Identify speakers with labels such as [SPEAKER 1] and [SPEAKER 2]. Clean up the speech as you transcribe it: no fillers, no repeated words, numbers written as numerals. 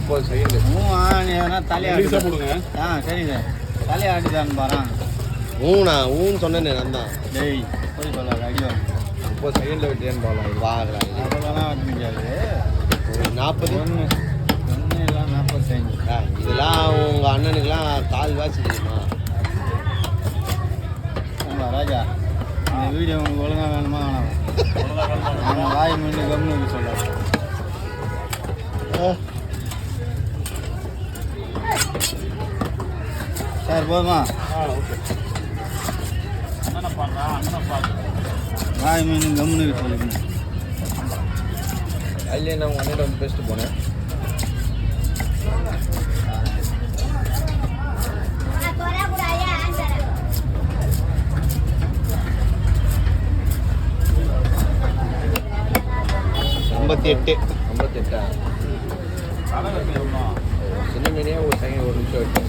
[SPEAKER 1] 30 second.
[SPEAKER 2] நீ எதனா தலையாடி
[SPEAKER 3] போடுங்க.
[SPEAKER 2] சரிங்க. தலையாடிதான் பாரு.
[SPEAKER 1] ஊன்னு சொன்னேன் நான் தான்.
[SPEAKER 2] டேய் போய் சொல்லாத அடிவாங்க.
[SPEAKER 1] 30 செகண்ட்ல வெட்டியான்னு போகலாம். இது வாங்கலாம்.
[SPEAKER 2] அதெல்லாம் வெட்ட முடியாது.
[SPEAKER 1] 40
[SPEAKER 2] ஒன்று எல்லாம் 45.
[SPEAKER 1] இதெல்லாம் உங்கள் அண்ணனுக்கெல்லாம் கால் வாசி தெரியுமா?
[SPEAKER 2] ராஜா இந்த வீடியோ உங்களுக்கு ஒழுங்காக வேணுமா வேணாம்? நான் வாய் மீண்டு கம்னு சொல்கிறேன். சார் போதுமா? வாய் மீன் கம்னு சொல்லுங்க.
[SPEAKER 1] அதுலேயே நான் உங்கள் அண்ணன் வந்து பேசிட்டு போனேன். ஐம்பத்தி எட்டா சின்ன மீனே ஒரு செகண்ட் ஒரு நிமிஷம் விட்டு